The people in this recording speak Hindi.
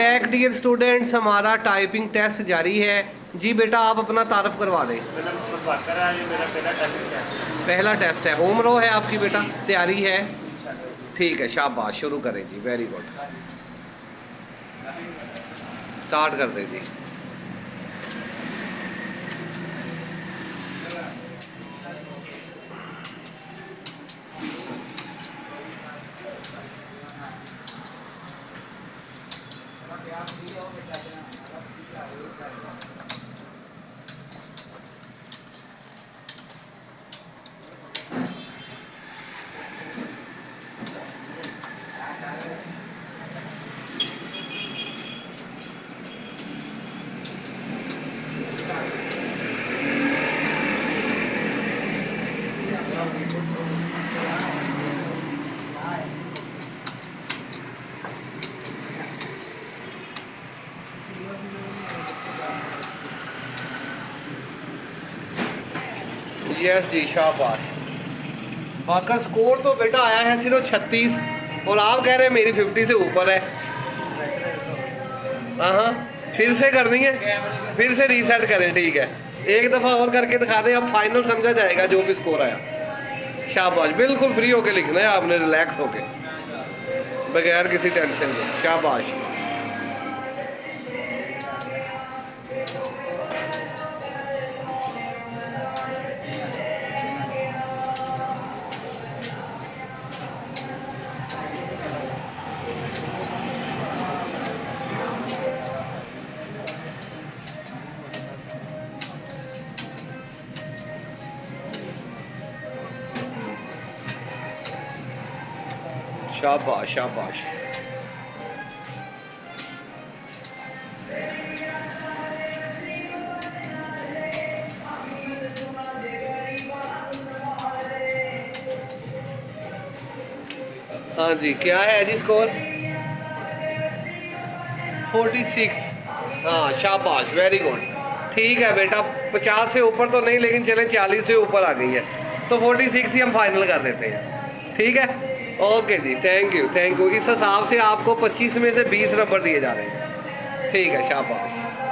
एक डियर स्टूडेंट्स, हमारा टाइपिंग टेस्ट जारी है जी। बेटा आप अपना तारफ़ करवा दें। पहला टेस्ट है, होम रो है आपकी बेटा, तैयारी है? ठीक है, शाबाश, शुरू करें जी। वेरी गुड, स्टार्ट कर दें जी। यस जी, शाबाश। बाकी स्कोर तो बेटा आया है सिर्फ 36 और आप कह रहे हैं मेरी 50 से ऊपर है। हाँ, फिर से करनी है, फिर से रीसेट करें। ठीक है, एक दफ़ा और करके दिखा दें, अब फाइनल समझा जाएगा जो भी स्कोर आया। शाबाश, बिल्कुल फ्री होके लिखना है आपने, रिलैक्स होके, बगैर किसी टेंशन के। शाबाश। शाबाश शाबाश। हाँ जी, क्या है जी स्कोर? 46। हाँ शाबाश, वेरी गुड। ठीक है बेटा, 50 से ऊपर तो नहीं, लेकिन चलें 40 से ऊपर आ गई है तो 46 ही हम फाइनल कर देते हैं। ठीक है, ओके जी, थैंक यू थैंक यू। इस हिसाब से आपको 25 में से 20 नंबर दिए जा रहे हैं। ठीक है, शाबाश।